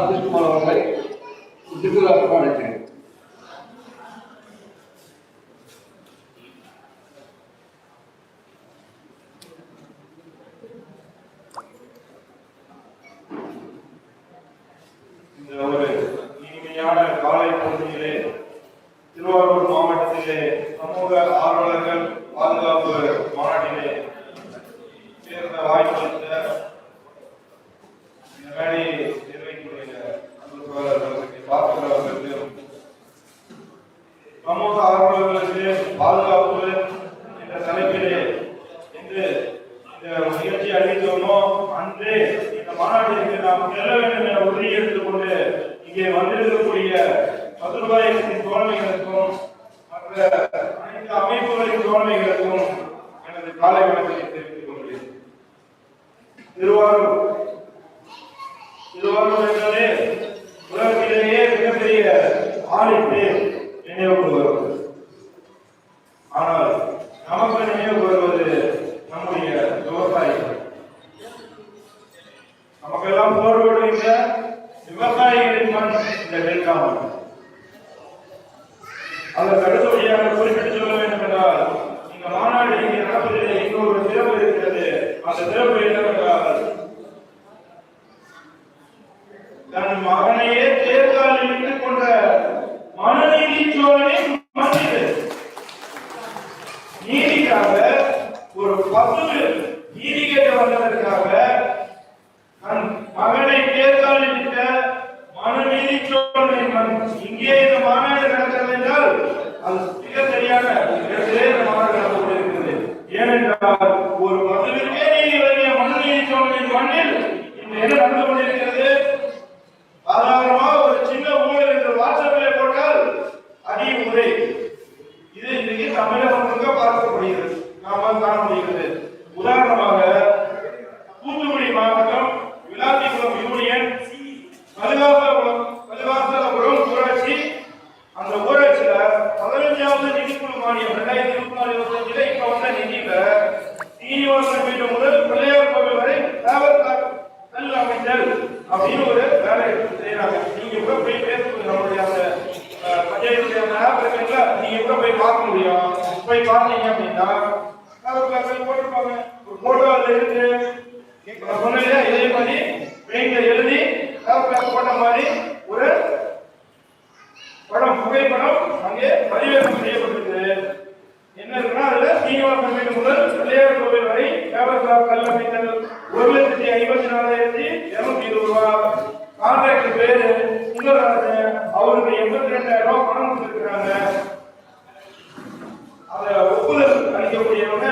ராஜகுமார் அவர்களை சுற்றுலாவுக்கு அழைக்கிறேன். இந்த ஒரு இனிமையான காலை பொழுதிலே திருவாரூர் மாவட்டத்திலே சமூக ஆர்வலர்கள் பாதுகாப்பு மாநாட்டிலே சேர்ந்த வாய்ப்பளித்த இந்த வேலையை நிர்வகிக்கக்கூடிய அன்பர்களுக்கு பார்க்கிறவர்களுக்கு சமூக ஆர்வலர்களுக்கு பாதுகாப்பு என்ற தலைப்பிலே இன்று இந்த முயற்சி அறிவித்தோமோ அன்றே இந்த மாநாட்டிற்கு நாம் செல்ல வேண்டும் என உறுதி எடுத்துக்கொண்டு இங்கே வந்திருக்கக்கூடிய மதுரவாயத்தின் தோழமைகளுக்கும் மற்ற அனைத்து அமைப்புகளின் தோழமைகளுக்கும் எனது காலை வணக்கத்தை தெரிவித்துக் கொள்கிறேன். திருவாரூர் என்பதே உலகத்திலேயே மிகப்பெரிய ஆணைக்கு நினைவுக்கு வருவது. ஆனால் நமக்கு நினைவு வருவது நம்முடைய விவசாயிகள். நமக்கெல்லாம் போர்வடுகின்ற விவசாயிகளின் மண் இந்த டெல்டா மண். அதற்கு அடுத்தபடியாக குறிப்பிட்டு சொல்ல வேண்டும் என்றால் இந்த மாநாடு இங்கே நடப்பதிலே இன்னொரு சிறப்பு இருக்கிறது. அந்த சிறப்பு என்னவென்றால் தன் மகனையே தேர்தலில் இட்டுக் கொண்ட மனநீதி சோழனை மன்னித்து நீதிக்காக ஒரு 10 நீதி கேட்டு வந்ததற்காக தன் மகனை தேர்தலில் இட்ட மனநீதி சோழனை இங்கே இந்த மாநாடு நடக்கிறது என்றால் அது மிக சரியான இடத்திலே இந்த மாநாடு நடந்து கொண்டிருக்கிறது. ஏனென்றால் ஒரு 10 நீதி வழங்கிய மனநீதி சோழனின் மண்ணில் இன்று என்ன நடந்து கொண்டிருக்கிறது? சாதாரணமாக ஒரு சின்ன ஊழல் என்று வாட்ஸ்அப்பிலே போட்டால் அடி உரை. இது இன்றைக்கு தமிழகம் முழுக்க பார்க்கப்படுகிறது, நாம காண முடிகிறது. உதாரணமாக தூத்துக்குடி மாவட்டம் விளாத்திக்குளம் யூனியன் மதுவாசலபுரம் ஊராட்சி. அந்த ஊராட்சியில 15வது நிதிக்குழு மானியம் 2024-25 இப்ப வந்த நிதியில சீனிவாசன் வீட்டு முதல் பிள்ளையார் கோவில் வரை கல் அமைச்சல் அப்படின்னு ஒரு வேலை செய்யறாங்க. நீங்க கூட போய் பேசுறது நம்மளுடைய அந்த பஞ்சாயத்துடைய அந்த ஆப் இருக்குங்களா, நீங்க கூட போய் பார்க்க முடியும். போய் பார்த்தீங்க அப்படின்னா போட்டிருப்பாங்க ஒரு போட்டோ அதுல இருக்கு. சொன்னீங்க இதே மாதிரி பெயிண்ட்ல எழுதி போட்ட மாதிரி ஒரு படம் புகைப்படம் அங்கே பதிவேற்றம் செய்யப்பட்டிருக்கு. என்ன இருக்குன்னா அதுல சீனிவாசன் வீட்டு முதல் பிள்ளையார் கோவில் வரை கல் அமைத்தல் 1,54,220 ரூபாய். கான்ட்ராக்டர் பேரு சுந்தரராஜன், அவருக்கு 82,000 ரூபாய் பணம் கொடுத்திருக்கிறாங்க. அதை ஒப்புதல் அளிக்கக்கூடியவங்க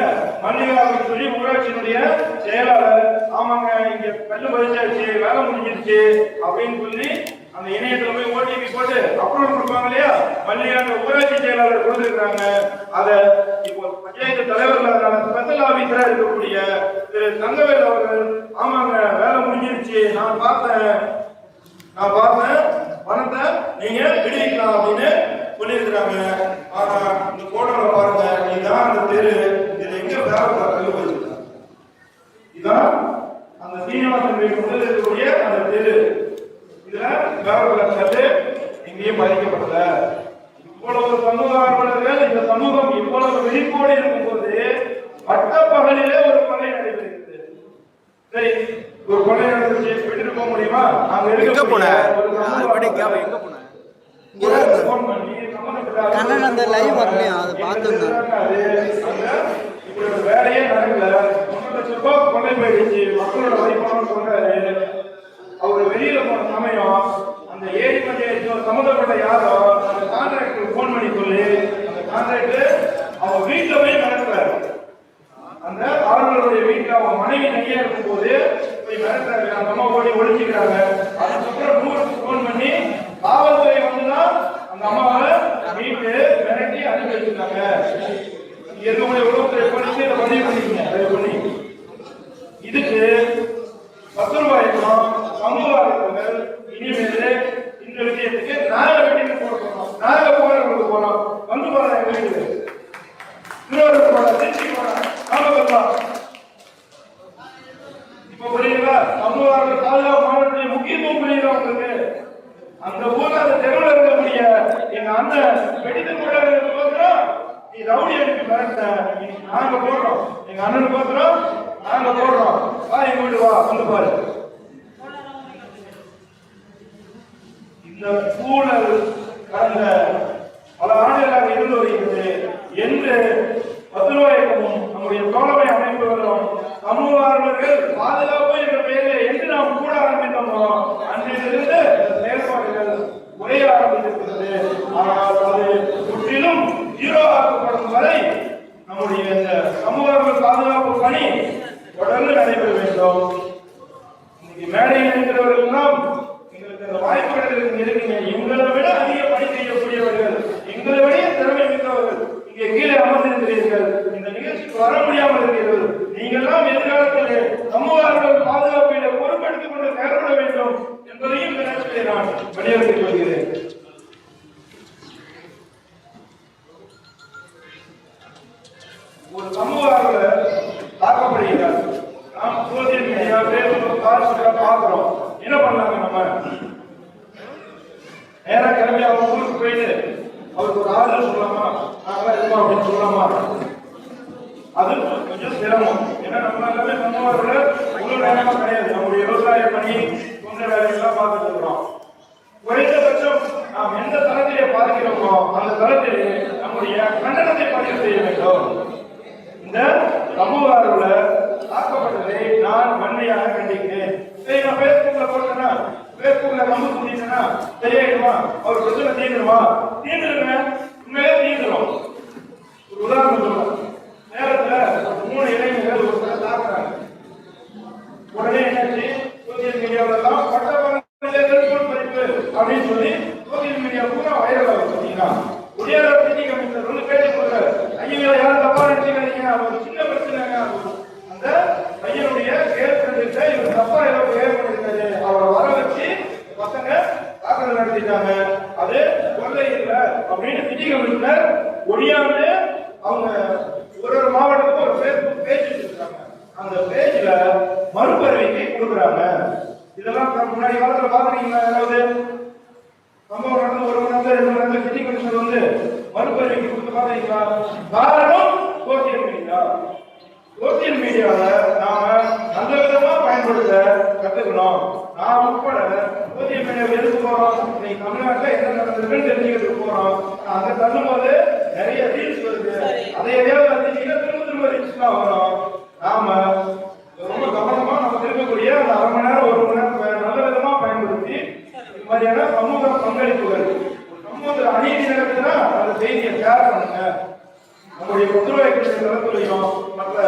மல்லிகாவின் சொல்லி ஊராட்சியினுடைய செயலாளர். ஆமாங்க இங்க கல்லு பதிச்சாச்சு, வேலை முடிஞ்சிருச்சு அப்படின்னு சொல்லி அந்த இணையத்துல போய் ஓடிபி போட்டு அப்ரூவல் கொடுப்பாங்க இல்லையா, மல்லிகான ஊராட்சி செயலாளர் கொடுத்திருக்கிறாங்க. அதை இப்போ பஞ்சாயத்து தலைவர்களான ஸ்பெஷல் ஆபீசரா இருக்கக்கூடிய திரு தங்கவேல் அவர்கள், ஆமாங்க வேலை முடிஞ்சிருச்சு, நான் பார்த்தேன் பணத்தை நீங்க விடுவிக்கலாம் அப்படின்னு சொல்லியிருக்கிறாங்க. ஆனா இந்த போட்டோல பாருங்க, இதுதான் அந்த தெரு. இதுல எங்க கல்லு இதான் அந்த சீனிவாசன் வீட்டு முதல் இருக்கக்கூடிய அந்த தெரு. இதுல கல்லு எங்கேயும் பாதிக்கப்படல. இவ்வளவு சமூக ஆர்வலர்கள், இந்த சமூகம் இவ்வளவு விழிப்போடு இருக்கும்போது பட்டப்பகலிலே ஒரு கொலை நடைபெறுகிறது. சரி, ஒரு கொலை நடந்துச்சு, விட்டுட்டு போக முடியுமா? அங்க இருக்க கண்ணன் அந்த லைவ் வரலையா, அதை பார்த்துருந்தேன். வேலையே நடக்கல, 1 லட்சம் ரூபாய் கொலை போயிடுச்சு, மக்களோட வரி பணம் சொல்றாரு. அவர் வெளியில போன சமயம் அந்த ஏரி பஞ்சாயத்து சம்பந்தப்பட்ட யாரோ அந்த கான்ட்ராக்டருக்கு போன் பண்ணி சொல்லி அந்த கான்ட்ராக்டர் அவங்க வீட்டுல போய் நடக்கிறாரு. அந்த ஆளுநருடைய வீட்டுல அவங்க மனைவி தனியா இருக்கும் போது போய் மிரட்டுறாங்க. அந்த அம்மா ஓடி ஒழிச்சுக்கிறாங்க. அதுக்கப்புறம் 100க்கு போன் பண்ணி காவல்துறை வந்துதான் அந்த அம்மாவை வீட்டு மிரட்டி அனுப்பி வச்சிருக்காங்க. இருக்கக்கூடிய உளவுத்துறை போலீஸ் இதை பதிவு பண்ணிக்கோங்க. இதுக்கு 10 ரூபாய்க்கும் சமூக ஆர்வலர்கள் இனிமேல் இந்த விஷயத்துக்கு நாங்க வீட்டுக்கு போறோம், நாங்க போறவங்களுக்கு போறோம், வந்து போறோம் எங்க வீட்டுக்கு, திருவாரூர் போறோம், திருச்சி போறோம், இப்ப புரியுங்களா? சமூக ஆர்வலர் பாதுகாப்பு மாவட்டத்தின் முக்கியத்துவம் புரியுதா உங்களுக்கு? அந்த ஊர்ல அந்த தெருவில் இருக்கக்கூடிய எங்க அண்ணன் வெடித்து கூட போகிறோம், நீ ரவுடி அனுப்பி மிரட்ட, நாங்க போடுறோம், எங்க அண்ணனு போகிறோம், நாங்க போடுறோம், வா எங்க வீடு வா வந்து பாரு. இந்த சூழல் கடந்த பல ஆண்டுகளாக இருந்து வருகிறது என்று பத்துருவாயக்கமும் நம்முடைய தோழமை அமைப்புகளும் சமூக ஆர்வலர்கள் பாதுகாப்பு என்ற பெயரில் என்று நாம் கூட ஆரம்பித்தோமோ அன்றிலிருந்து செயல்பாடுகள் குறைய ஆரம்பித்திருக்கிறது. ஆனால் அது முற்றிலும் ஜீரோ ஆக்கப்படும் வரை நம்முடைய இந்த சமூக பாதுகாப்பு பணி தொடர்ந்து நடைபெற வேண்டும். இன்னைக்கு மேடையில் இருக்கிறவர்களெல்லாம் எங்களுக்கு அந்த வாய்ப்புகள் இருக்குங்க. எங்களை விட அதிக பணி செய்யக்கூடியவர்கள், எங்களை விட திறமை மிக்கவர்கள் இங்கே கீழே அமர்ந்திருக்கிறீர்கள். இந்த நிகழ்ச்சிக்கு வர முடியாமல் இருக்கிறீர்கள். நீங்கள்லாம் எதிர்காலத்தில் சமூக பாதுகாப்பில் பொறுப்பெடுத்துக் கொண்டு செயல்பட வேண்டும் என்பதையும் இந்த நேரத்தில் நான் வலியுறுத்திக் கொள்கிறேன். ஒரு சமூக தாக்கப்படுகிறார். நாம் சோசியல் மீடியா பார்க்கிறோம். என்ன பண்ணாங்க, நம்ம நேரா கிளம்பி அவங்க ஊருக்கு போயிட்டு அவருக்கு ஒரு ஆறுதல் சொல்லலாமா, நாங்களாம் இருக்கோம் அப்படின்னு சொல்லலாமா? அது கொஞ்சம் சிரமம். ஏன்னா நம்ம எல்லாமே சமூகங்களோட முழு நேரமா கிடையாது. நம்முடைய விவசாய பணி சொந்த வேலைகள்லாம் பார்த்துட்டு இருக்கிறோம். குறைந்தபட்சம் நாம் எந்த தளத்திலே பார்க்கிறோமோ அந்த தளத்திலே நம்முடைய கண்டனத்தை பதிவு செய்ய வேண்டும். இந்த சமூக ஆர்வல தாக்கப்பட்டதை நான் வன்மையாக கண்டிக்கிறேன். நான் பேஸ்புக்ல போட்டேன்னா, பேஸ்புக்ல கம்பு கூட்டிட்டேன்னா சரியாயிடுமா? அவர் பிரச்சனை தீர்ந்துருமா? தீர்ந்துருங்க, உண்மையிலே தீர்ந்துடும். ஒரு உதாரணம் சொல்றேன். நேரத்துல 3 இளைஞர்கள் ஒரு சில தாக்குறாங்க. உடனே என்னாச்சு, சோசியல் மீடியாவிலாம் படிப்பு அப்படின்னு சொல்லி சோசியல் மீடியா பூரா வைரல் ஆகும். பார்த்தீங்கன்னா உடையார பிடி கமிஷனர் வந்து பேட்டி கொடுக்குறாரு. ஐயோ யாரும் தப்பா நினைச்சுக்காதீங்க, அவர் சின்ன பிரச்சனைங்க. அந்த பையனுடைய கேர் ஃப்ரெண்ட் இவர் தப்பா ஏதோ பிஹேவ் பண்ணிருக்காரு, அவரை வர வச்சு பசங்க தாக்குதல் நடத்திட்டாங்க. அது கொள்ளை இல்லை அப்படின்னு பிடி கமிஷனர் ஒடியாந்து அவங்க ஒரு மாவட்டத்துக்கு ஒரு பேஸ்புக் பேஜ் வச்சிருக்காங்க. அந்த பேஜ்ல மறுபறிக்கை கொடுக்குறாங்க. இதெல்லாம் முன்னாடி காலத்துல பாக்குறீங்களா? யாராவது சம்பவம் நடந்து 1 மணி நேரத்துல 2 மணி நேரத்துல சிட்டி கமிஷனர் வந்து மறுபறிக்கை கொடுத்து பாக்குறீங்களா? காரணம் சோசியல் மீடியா. சோசியல் மீடியாவை நாம நல்ல விதமா பயன்படுத்த கத்துக்கணும். நான் உட்பட சோசியல் மீடியாவை எதுக்கு போறோம்? இன்னைக்கு தமிழ்நாட்டில் என்ன நடந்திருக்குன்னு தெரிஞ்சுக்கிட்டு போறோம். அங்க தள்ளும்போது நிறைய ரீல்ஸ் வருது. அதை எதையாவது வந்தீங்கன்னா திரும்ப ரீல்ஸ் தான் வரும். நாம ரொம்ப கவனமா நம்ம திரும்பக்கூடிய அந்த 1/2 மணி நேரம் 1 மணி நேரம் நல்ல விதமா பயன்படுத்தி இது மாதிரியான சமூக பங்களிப்புகள், சமூகத்தில் அநீதி நடக்குதுன்னா அந்த செய்தியை ஷேர் பண்ணுங்க. நம்முடைய புத்துவாய்க்கு தளத்திலையும் மற்ற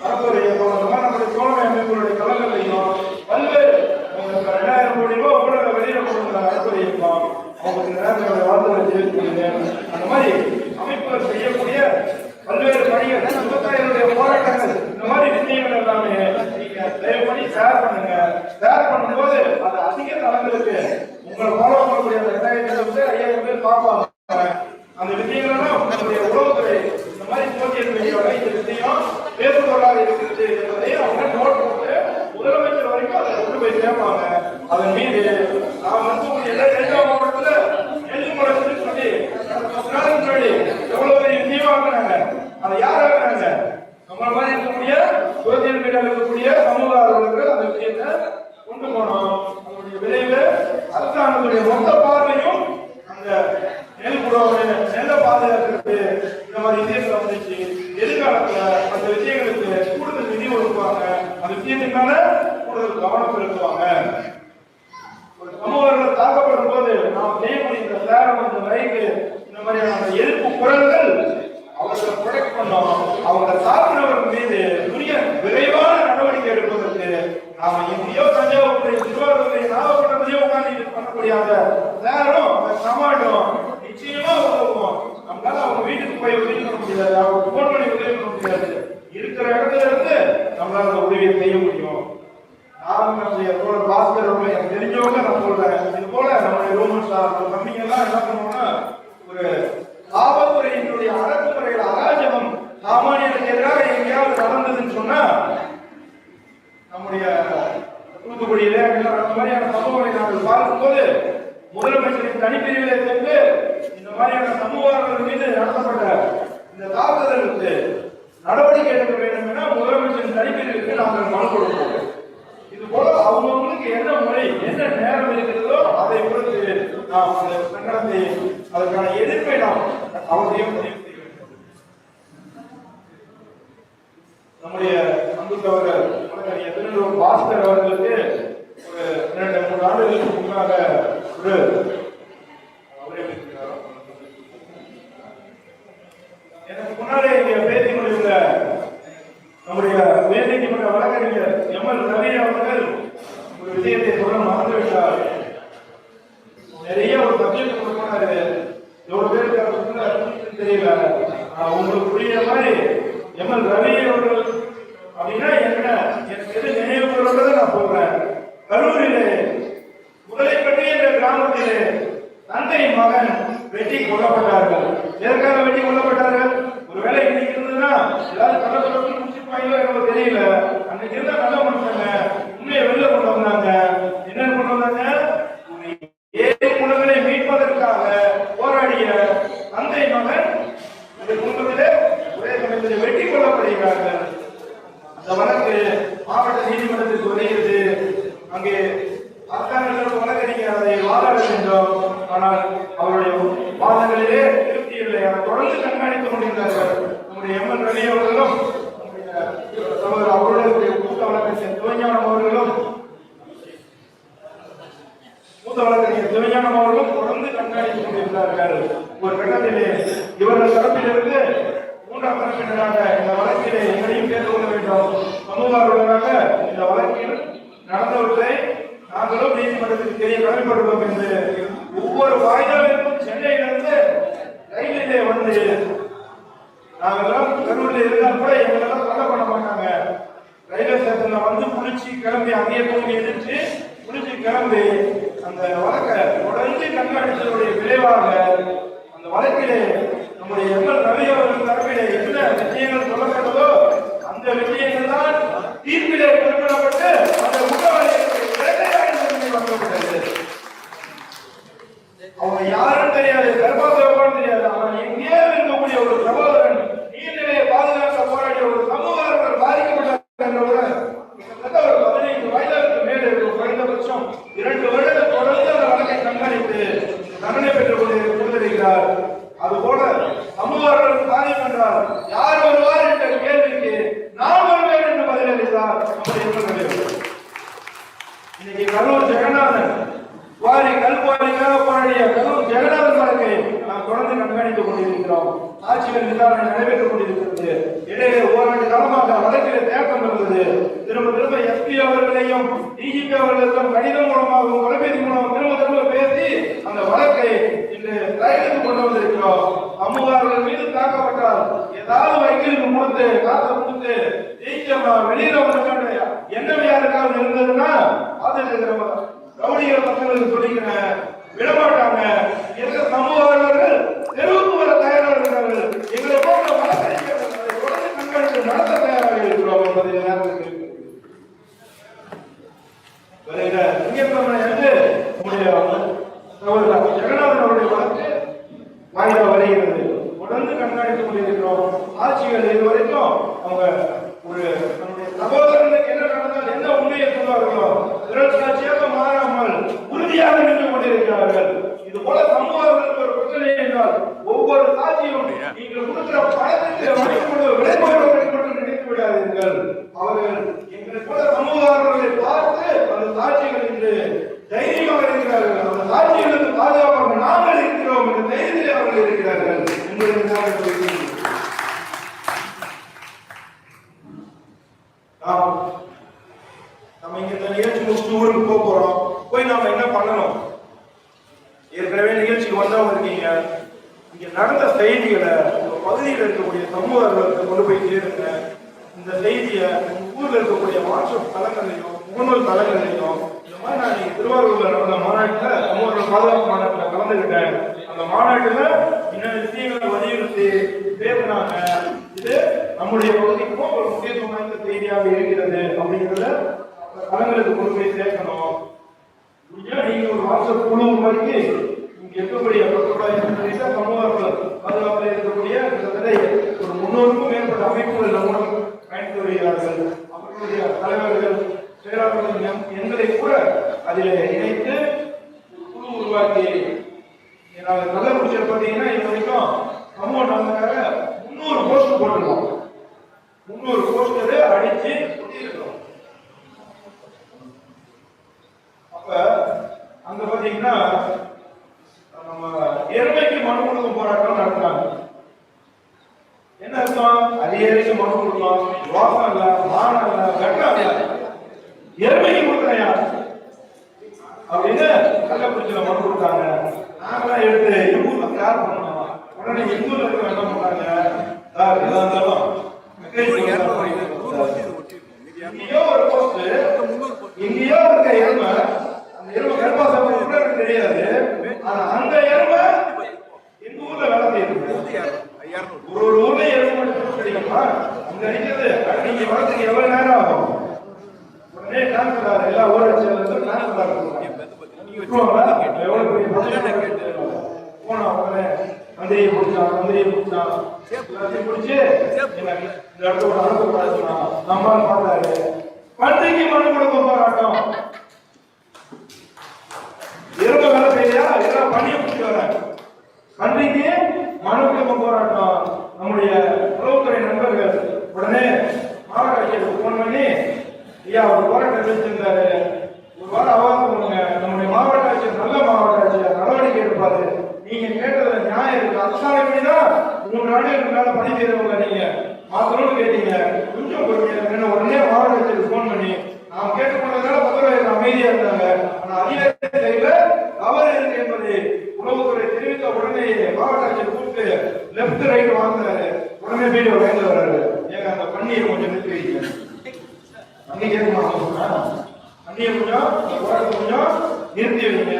அரசுடைய நம்முடைய தோழமை அமைப்புகளுடைய களங்களையும் பல்வேறு 2000 கோடி ரூபாய் ஊழலை வெளியில கொடுக்குற அரசுடைய இருக்கும். அவங்களுக்கு நேரங்களுடைய வார்த்தைகளை தெரிவித்துள்ளீங்க. அந்த மாதிரி அமைப்புகள் செய்யக்கூடிய பல்வேறு பணிகள், விவசாயிகளுடைய போராட்டங்கள், இந்த மாதிரி விஷயங்கள் எல்லாமே நீங்க தயவு பண்ணி ஷேர் பண்ணுங்க. ஷேர் பண்ணும்போது அது அதிக தளங்களுக்கு உங்களை ஃபாலோ பண்ணக்கூடிய 2000 பேர் 5000 பேர் பார்ப்பாங்க. அந்த விஷயங்கள்லாம் உங்களுடைய உளவுத்துறை இந்த மாதிரி சோசியல் மீடியாவில் இந்த விஷயம் பேசுபொருளாக இருக்கிறது என்பதை அவங்க நோட் போட்டு முதலமைச்சர் வரைக்கும் அதை கொண்டு போய் சேர்ப்பாங்க. அதன் மீது நாம் வந்து எல்லா மாவட்டத்தில் நெல்லுமலைன்னு சொல்லி 10 நாளுக்கு முன்னாடி எவ்வளவு பெரிய விஷயமாக்குறாங்க. அதை யார் ஆக்குறாங்க? நம்மள மாதிரி இருக்கக்கூடிய சோசியல் மீடியாவில் இருக்கக்கூடிய சமூக ஆர்வலர்கள் அந்த விஷயத்தை கொண்டு போனோம். அதனுடைய விளைவு அரசாங்கத்துடைய மொத்த பார்வையும் அந்த நெல் குடோடு நெல்லை பாதுகாக்கிறது இந்த மாதிரி விஷயத்துல வந்துச்சு. எதிர்காலத்துல அந்த விஷயங்களுக்கு கூடுதல் நிதி ஒதுக்குவாங்க. அந்த விஷயத்தினால கூடுதல் கவனம் செலுத்துவாங்க. ஒரு சமூகங்கள் தாக்கப்படும் போது நாம் செய்யக்கூடிய இந்த சேரம், இந்த லைக்கு, இந்த மாதிரியான எதிர்ப்பு குரல்கள் அவர்களை ப்ரொடெக்ட் பண்ணோம். அவங்களை தாக்குனவர்கள் மீது உரிய விரைவான நடவடிக்கை எடுப்பதற்கு நாம இந்தியோ தஞ்சாவூர் திருவாரூரை நாகப்பட்டினத்தையோ உட்கார்ந்து பண்ணக்கூடிய அந்த சேரம், அந்த சமாடம் நிச்சயமா உதவும். நம்மளால அவங்க வீட்டுக்கு போய் உதவி பண்ண முடியாது, அவங்க போன் பண்ணி உதவி பண்ண முடியாது. இருக்கிற இடத்துல இருந்து நம்மளால அந்த உதவியை செய்ய முடியும். நான் நம்முடைய பாஸ்கர் அவர்களை எனக்கு தெரிஞ்சவங்க நான் சொல்றேன். இது போல நம்முடைய ரோமன் சார் கம்பெனி எல்லாம் என்ன பண்ணுவோம்னா, ஒரு காவல்துறையினுடைய அடக்குமுறைகள் அராஜகம் சாமானியனுக்கு எதிராக எங்கேயாவது நடந்ததுன்னு சொன்னா, நம்முடைய தூத்துக்குடியில அந்த மாதிரியான சம்பவங்களை நாங்கள் பார்க்கும்போது முதலமைச்சரின் தனிப்பிரிவிலே சென்று இந்த மாதிரியான சமூகங்கள் மீது நடத்தப்பட்ட இந்த தாக்குதலுக்கு நடவடிக்கை எடுக்க வேண்டும் என முதலமைச்சரின் தனிப்பிரிவுக்கு நாங்கள் மனு கொடுப்போம். இது போல அவங்களுக்கு என்ன முறை என்ன நேரம் இருக்கிறதோ அதை பொறுத்து நாம் அந்த சங்கடத்தை அதற்கான எதிர்ப்பை நாம் அவசியம் செய்ய வேண்டும். நம்முடைய அன்பு சகோதரர் வழக்கறிஞர் திருநெல்வேலி பாஸ்கர் அவர்களுக்கு ஒரு 2-3 ஆண்டுகளுக்கு முன்னாக ஒரு எனக்கு முன்னாலே இங்கே பேசிக் கொண்டிருந்த நம்முடைய உயர்நீதிமன்ற வழக்கறிஞர் எம்எல் ரவி அவர்கள் ஒரு விஷயத்தை சொல்ல மறந்துவிட்டார். நிறைய ஒரு சப்ஜெக்ட் கொடுப்பாரு, எவ்வளவு பேருக்கு தெரியல. உங்களுக்கு புரியுற மாதிரி எம்எல் ரவி அவர்கள் அப்படின்னா என்ன எனக்கு எது நினைவு கொள்வதை நான் சொல்றேன். கரூரிலே முதலைப்பட்டி என்ற கிராமத்திலே தந்தை மகன் வெட்டி கொல்லப்பட்டார்கள். எதற்காக வெட்டி கொல்லப்பட்டார்கள்? ஒருவேளை இன்னைக்கு இருந்ததுன்னா ஏதாவது கள்ள தொடர்பு முடிச்சிருப்பாங்களோ எனக்கு தெரியல. அன்னைக்கு இருந்த நல்ல மனுஷங்க உண்மையை வெளில கொண்டு வந்தாங்க. என்ன கொண்டு வந்தாங்க? 7 குணங்களை மீட்பதற்காக போராடிய தந்தை மகன் இந்த குடும்பத்திலே ஒரே சமயத்தில் வெட்டி கொல்லப்படுகிறார்கள். அந்த வழக்கு மாவட்ட நீதிமன்றத்திற்கு வருகிறது. அங்கே அரசாங்கத்திற்கு வழக்கறிஞர் அதை வாதாட வேண்டும். ஆனால் அவருடைய வாதங்களிலே திருப்தி இல்லை. அதை தொடர்ந்து கண்காணித்துக் கொண்டிருந்தார்கள். நம்முடைய எம்எல் ரவி அவர்களும் சகோதரர் அவர்களுடைய மூத்த வழக்கறிஞர் சிவஞானம் அவர்களும் தொடர்ந்து கண்காணித்துக் கொண்டிருந்தார்கள். ஒரு கட்டத்திலே இவர்கள் தரப்பிலிருந்து 3ஆம் தரப்பினராக இந்த வழக்கிலே எங்களையும் கேட்டுக் கொள்ள வேண்டும். சமூகமாக இந்த வழக்கில் நடந்தவற்றை நாங்களும் நீதிமன்றத்துக்கு தெரிய கடமைப்படுவோம் என்று ஒவ்வொரு வாய்தாவிற்கும் சென்னையிலிருந்து ரயிலிலே வந்து நாங்கெல்லாம் கரூரில் இருந்தால் கூட எங்களெல்லாம் கொலை பண்ண மாட்டாங்க. ரயில்வே ஸ்டேஷன்ல வந்து குளிச்சு கிளம்பி அங்கேயே தூங்கி எதிர்த்து குளிச்சு கிளம்பி அந்த வழக்கை தொடர்ந்து கண்காணித்ததுடைய விளைவாக அந்த வழக்கிலே நம்முடைய எம்எல் ரவி அவர்கள் தரப்பிலே என்ன விஷயங்கள் சொல்லப்பட்டதோ அந்த விஷயங்கள் தான் தீர்ப்பிலே குறிப்பிடப்பட்டு அந்த குற்றவாளிகளுக்கு அவங்க யாரும் தெரியாது, கர்ப்பாசம் தெரியாது. அவன் எங்கேயோ இருக்கக்கூடிய ஒரு சகோதரன் நீர்நிலையை பாதுகாக்க போராடிய ஒரு சமூகங்கள் பாதிக்கப்பட்டார். கிட்டத்தட்ட ஒரு 15 வயதுக்கு மேலே இருக்கும். குறைந்தபட்சம் 2 வருடம் தொடர்ந்து அந்த வழக்கை கண்காணித்து தண்டனை பெற்றுக் கொண்டிருக்கிறார். அதுபோல சமூகங்கள் பாதிப்பு என்றால் யார் வருவார் என்ற கேள்விக்கு நாம் வருவேன் என்று பதிலளித்தார். இன்னைக்கு கரூர் ஜெகநாதன் கல்குவாரிக்காக போராடிய கரூர் ஜெகநாதன் வழக்கை நாம் தொடர்ந்து கண்காணித்துக் கொண்டிருக்கிறோம். சாட்சிகள் விசாரணை நடைபெற்றுக் கொண்டிருக்கிறது. இடையே ஓராண்டு காலமாக வழக்கிலே தேக்கம் இருந்தது. திரும்ப எஸ்பி அவர்களையும் டிஜிபி அவர்களுக்கும் கடிதம் மூலமாகவும் தொலைபேசி மூலம் திரும்ப பேசி அந்த வழக்கை இன்று ரயிலுக்கு கொண்டு வந்திருக்கிறோம். சமூகர்கள் மீது தாக்கப்பட்டால் ஏதாவது வக்கீலுக்கு கொடுத்து காசை கொடுத்து ஜெயிச்சமா வெளியில வந்து என்ன யாருக்காவது இருந்ததுன்னா அது ரவுடிகள் பசங்களுக்கு சொல்லிக்கிறேன் விடமாட்டாங்க. எங்க சமூகர்கள் தெருவுக்கு வர தயாராக இருக்கிறார்கள். எங்களை போன்ற வழக்கறிஞர்கள் தொடர்ந்து கண்காணித்து நடத்த தயாராக இருக்கிறோம் என்பதை நேரத்தில் திங்கட்கிழமை வந்து நம்முடைய சகோதரர் ஜெகநாதன் அவருடைய வழக்கு வாய்தா வருகிறது. தொடர்ந்து கண்காணித்துக் கொண்டிருக்கிறோம். ஆட்சிகள் இதுவரைக்கும் அவங்க ஒரு நம்முடைய சகோதரனுக்கு என்ன நடந்தால் என்ன உண்மையை சொல்வார்களோ திரட்சியாக மாறாமல் உறுதியாக நின்று கொண்டிருக்கிறார்கள். இது போல சமூகங்களுக்கு ஒரு பிரச்சனை என்றால் ஒவ்வொரு சாட்சியும் நீங்கள் கொடுக்கிற பணத்திற்கு விளைவுகளை நினைத்து விடாதீர்கள். அவர்கள் எங்களை போல சமூகங்களை பார்த்து அந்த சாட்சிகள் இன்று தைரியமாக இருக்கிறார்கள். அந்த சாட்சிகளுக்கு பாதுகாப்பாக நாங்கள் இருக்கிறோம் என்ற தைரியத்தில் அவர்கள் இருக்கிறார்கள் என்பதை நம்ம இங்க இந்த நிகழ்ச்சி முடிச்சுட்டு ஊருக்கு போறோம். போய் நாம என்ன பண்ணணும்? ஏற்கனவே நிகழ்ச்சிக்கு வந்தவங்க இருக்கீங்க. இங்க நடந்த செய்திகளை உங்க பகுதியில் இருக்கக்கூடிய சமூகங்களுக்கு கொண்டு போய் சேருங்க. இந்த செய்தியை ஊர்ல இருக்கக்கூடிய வாட்ஸ்அப் தளங்களையும் முகநூல் தளங்களையும் இந்த மாதிரி நான் நீங்க திருவாரூர்ல நடந்த மாநாட்டில் சமூகங்கள் பாதுகாப்பு மாநாட்டில் கலந்துக்கிட்டேன். அந்த மாநாட்டுல இன்னொரு விஷயங்களை வலியுறுத்தி பேசினாங்க. இது நம்முடைய பகுதிக்கும் ஒரு முக்கியத்துவம் வாய்ந்த செய்தியாக இருக்கிறது அப்படிங்கிறத தளங்களுக்கு கொண்டு போய் சேர்க்கணும். நீங்க ஒரு வாட்ஸ்அப் குழு உருவாக்கி இங்க இருக்கக்கூடிய சமூகங்கள் பாதுகாப்பில் இருக்கக்கூடிய கிட்டத்தட்ட ஒரு 300க்கும் மேற்பட்ட அமைப்புகள் நம்முடன் பயணித்து வருகிறார்கள். அவர்களுடைய தலைவர்கள் செயலாளர்கள் எங்களை கூட அதில் இணைத்து குழு உருவாக்கி கள்ளக்குறிச்சியில் பார்த்தீங்கன்னா இது வரைக்கும் சமூக நலனுக்காக 300 போஸ்டர் போட்டிருக்கோம். 300 போஸ்டர் அடிச்சு ஒட்டியிருக்கிறோம். அப்ப அங்க பாத்தீங்கன்னா நம்ம எருமைக்கு மனு கொடுக்கும் போராட்டம் நடத்துறாங்க. என்ன அர்த்தம்? அதிகாரிக்கு மனு கொடுக்கலாம், ரோசம் இல்ல, மானம் இல்ல, வெட்டம் இல்ல, எருமைக்கு கொடுக்குறையா அப்படின்னு கள்ளக்குறிச்சியில மனு கொடுத்தாங்க. நாங்களாம் எடுத்து எங்க ஊர்ல தயார் பண்ணோம். உடனே எங்க ஊர்ல இருக்க என்ன பண்ணாங்க, எதா இருந்தாலும் எங்கேயோ ஒரு போஸ்ட், எங்கேயோ இருக்க எருமை, அந்த எருமை கர்ப்பாசம் கூட எனக்கு தெரியாது. ஆனா அந்த எருமை எங்க ஊர்ல வேலை செய்யுது. ஒரு ஊர்ல எருமை மட்டும் கிடைக்குமா? அங்க இருக்கிறது நீங்க வரதுக்கு எவ்வளவு நேரம் ஆகும்? உடனே டிரான்ஸ்பர் எல்லா ஊராட்சியில இருந்து டிரான்ஸ்பர் போனா உடனே மந்திரியை பிடிச்சான், எல்லாத்தையும் பிடிச்சு இந்த இடத்துல ஒரு அனுப்பக்கூடாதுன்னா நம்மால் பார்த்தாரு. பன்றிக்கு மனு கொடுக்க போராட்டம். எருமை வேலை செய்யா எல்லாம் பண்ணியை பிடிச்சி வர பன்றிக்கு மனு கொடுக்க போராட்டம். நம்முடைய உளவுத்துறை நண்பர்கள் உடனே மாவட்ட ஆட்சியருக்கு போன் பண்ணி ஐயா ஒரு போராட்டம் வச்சிருந்தாரு, ஒரு வாரம் அவகாசம் கொடுங்க, நம்முடைய மாவட்ட ஆட்சியர் நல்ல மாவட்ட ஆட்சியர் நடவடிக்கை எடுப்பாரு, நீங்க கேட்டதுல நியாயம் இருக்கு, அரசாங்கப்படிதான் 3 நாடுகளுக்கு மேல பணி செய்யறவங்க நீங்க மாத்தணும்னு கேட்டீங்க, கொஞ்சம் பொறுமையா உடனே மாவட்ட ஆட்சியருக்கு போன் பண்ணி நாம் கேட்டுக்கொண்டதுனால முதல்வர் அமைதியா இருந்தாங்க. ஆனா அதிகாரி கையில தவறு இருக்கு என்பதை உளவுத்துறை தெரிவித்த உடனே மாவட்ட ஆட்சியர் கூப்பிட்டு லெப்ட் ரைட் வாங்குறாரு. உடனே வீடியோ கையில் வர்றாரு, ஏங்க அந்த பண்ணியை கொஞ்சம் நிறுத்தி வைங்க, அங்கே கேட்குமா பண்ணியை கொஞ்சம் நிறுத்தி வைங்க.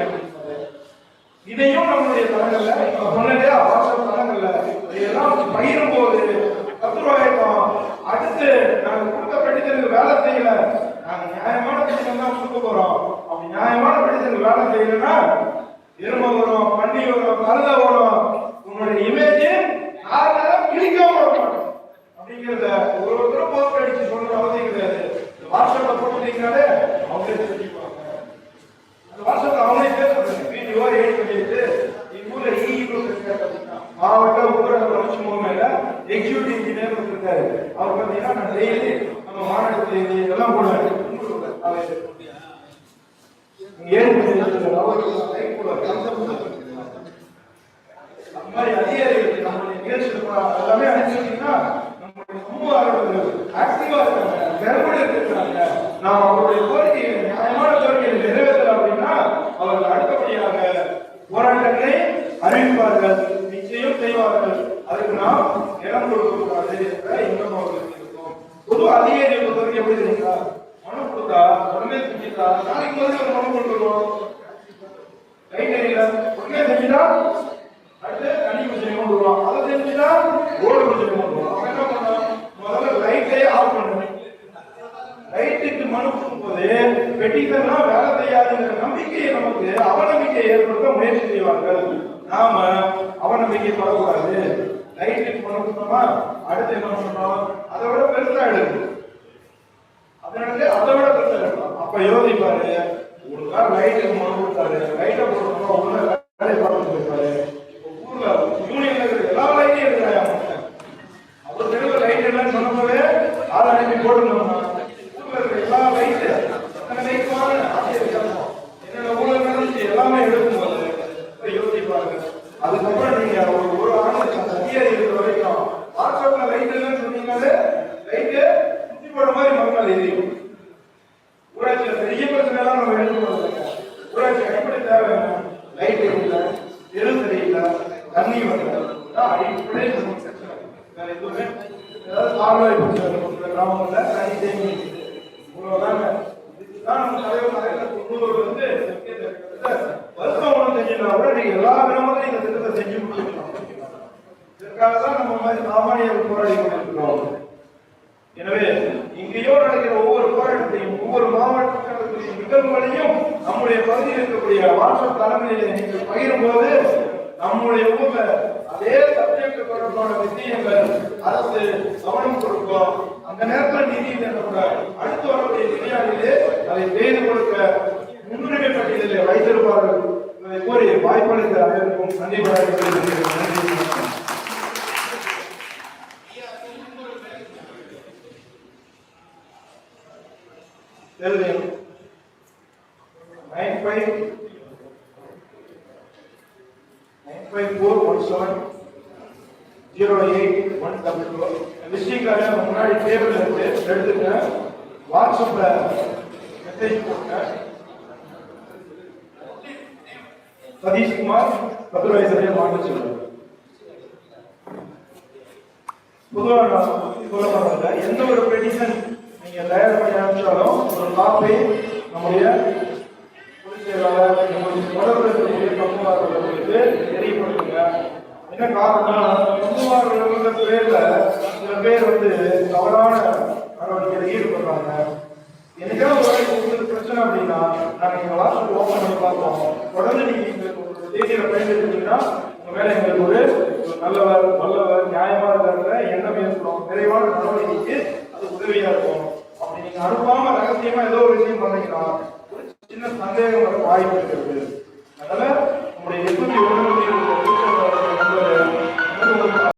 இதையும் நம்மளுடைய தளங்கள்ல இப்ப சொன்னதே வாட்ஸ்அப் தளங்கள்ல இதெல்லாம் பகிரும் போது 10 ரூபாய்க்கும் அடுத்து நாங்க கொடுத்த படித்தருக்கு வேலை செய்யல, நாங்க நியாயமான படித்தம் தான் கொடுக்க போறோம். அப்படி நியாயமான படித்தருக்கு வேலை செய்யலன்னா எருமை வரும், பண்டி வரும், கல்ல வரும், உங்களுடைய இமேஜ் யாருனாலும் கிழிக்கவும் மாட்டோம் அப்படிங்கிறத ஒருத்தரும் போஸ்ட் அடிச்சு சொல்ற அவசியம் கிடையாது. வாட்ஸ்அப்ல போட்டுட்டீங்கனாலே அவங்களே தெரிஞ்சுப்பாங்க. அந்த வாட்ஸ்அப்ல அவங்களே பேசுறாங்க, வீடியோ எடிட் பண்ணிட்டு இவங்க மாவட்ட ஊரக வளர்ச்சி முகமையில எக்ஸிக்யூட்டிவ் இன்ஜினியர் இருக்காரு. அவர் பார்த்தீங்கன்னா நான் டெய்லி நம்ம மாநாடு செய்தி இதெல்லாம் போடுவேன். அந்த மாதிரி அதிகாரிகள் நம்மளுடைய நிகழ்ச்சி எல்லாமே அனுப்பிச்சிட்டீங்கன்னா நம்மளுடைய சமூக ஆர்வலர்கள் ஆக்டிவா இருக்காங்க, திறமையோட இருக்கிறாங்க. நாம் அவருடைய கோரிக்கையை நியாயமான கோரிக்கையை நிறைவேற்றல அப்படின்னா அவர்கள் அடுத்தபடியாக போராட்டங்களை அறிவிப்பார்கள், நிச்சயம் செய்வார்கள். அதுக்கு நாம் இடம் கொடுக்கக்கூடாது என்ற எண்ணம் அவர்களுக்கு இருக்கும். பொது அதிகாரியை பொறுத்தவரைக்கும் எப்படி தெரியுங்களா, மனு கொடுத்தா உடனே செஞ்சுட்டா நாளைக்கு முதல்ல ஒரு மனு கொடுக்கணும், கை தெரியல உடனே செஞ்சுட்டா அடுத்து தண்ணி பிரச்சனை கொண்டு வருவான், அதை செஞ்சுட்டா ஓடு பிரச்சனை கொண்டு வருவான். அவன் என்ன பண்ணான், முதல்ல லைட்டே ஆஃப் பண்ணணும். லைட்டுக்கு மனு கொடுக்கும் போது பெட்டிஷன்லாம் வேலை செய்யாதுங்கிற நம்பிக்கையை நமக்கு அவநம்பிக்கையை ஏற்படுத்த முயற்சி செய்வார்கள். நாம அவநம்பிக்கை படக்கூடாது. லைட்டுக்கு மனு கொடுத்தோமா அடுத்து என்ன பண்ணணும், அதை விட பெருசா எடுக்கும், அதனால அதை விட பெருசா எடுக்கலாம். அப்ப யோசிப்பாரு, ஒழுங்கா லைட்டுக்கு மனு கொடுத்தாரு, லைட்டை போட்டோம்னா உள்ள வேலையை பார்த்து போயிருப்பாரு. ஊர்ல யூனியன்ல இருக்கிற எல்லா லைட்டையும் எடுக்கிறாங்க. அவர் தெருவில் லைட் இல்லைன்னு சொன்னப்பவே ஆள் அனுப்பி போட்டுக்கணும்னா ஊர்ல இருக்கிற எல்லா லைட்டு லைட் வாங்க என்னென்ன ஊழல் நடந்துச்சு எல்லாமே எடுக்கும்போது யோசிப்பாங்க. அதுக்கப்புறம் நீங்க ஒரு ஆண்டு அதிகாரி இருக்கிற வரைக்கும் வாட்ஸ்அப்ல லைட் இல்லைன்னு சொன்னீங்கன்னாலே லைட்டு சுத்தி போடுற மாதிரி மக்கள் எரியும். ஊராட்சியில் பெரிய பிரச்சனை எல்லாம் நம்ம எடுத்துக்கொள்ள ஊராட்சி அடிப்படை தேவை லைட் இல்லை, தெரு சரியில்லை, தண்ணி வரல, அடிப்படை வேற எதுவுமே ஏதாவது சார்பாய் கிராமங்கள்ல தண்ணி தேங்கி இவ்வளவுதாங்க. இதுதான் நம்ம தலைவர் 90 வந்து வருஷம் ஒன்று செஞ்சுட்டா கூட நீங்க எல்லா கிராமத்திலும் இந்த திட்டத்தை செஞ்சு முடிச்சிருக்கோம். இதற்காக தான் நம்ம மாதிரி சாமானியர் போராடி கொண்டிருக்கிறோம். எனவே இங்கேயோ நடக்கிற ஒவ்வொரு போராட்டத்தையும் ஒவ்வொரு மாவட்டத்திற்குரிய நிகழ்வுகளையும் நம்முடைய பகுதியில் இருக்கக்கூடிய வாட்ஸ்அப் தளங்களில் நீங்கள் பகிரும் போது நம்முடைய ஊர்ல அதே சப்ஜெக்ட் தொடர்பான விஷயங்கள் அரசு கவனம் கொடுக்கும். அந்த நேரத்தில் நிதி கூட அடுத்து வரக்கூடிய நிதியாளிலே அதை செய்து கொடுக்க முன்னுரிமை பட்டியலில் வைத்திருப்பார்கள் என்பதை கூறி வாய்ப்பளித்த அனைவருக்கும் நன்றி பாராட்டுகிறேன். எழுதும் 95470812 டிஸ்ட்ரிக்ட்ல முன்னாடி டேபிள் எடுத்துங்க. வாட்ஸ்அப்ல மெசேஜ் போடுங்க. சதீஷ்குமார் சூப்பர்வைசரே மாற்ற சொல்லுங்க. பொதுவாக சொல்ல எந்த ஒரு பெட்டிஷன் நீங்க தயார் பண்ணி அனுப்பிச்சாலும் ஒரு காப்பி நம்முடைய தொடர்புகளுக்கு தெரியப்படுத்துங்க. என்ன காரணம், பொதுவாக பேர்ல சில பேர் தவறான நடவடிக்கையில் ஈடுபடுறாங்க. என்னைக்காவது உங்களுக்கு பிரச்சனை அப்படின்னா நாங்க எங்க வாட்ஸ்அப் ஓப்பன் பண்ணி பார்ப்போம். தொடர்ந்து நீங்க எங்களுக்கு தேதியில பயன்படுத்திட்டீங்கன்னா உங்க மேல எங்களுக்கு ஒரு நல்லவர் வல்லவர் நியாயமா இருக்கிற எண்ணம் ஏற்படும். விரைவான நடவடிக்கைக்கு அது உதவியா இருக்கும். அப்படி நீங்க அனுப்பாம ரகசியமா ஏதோ ஒரு விஷயம் பண்ணீங்கன்னா ஒரு சின்ன சந்தேகம் வர வாய்ப்பு இருக்கிறது. அதனால நம்முடைய 81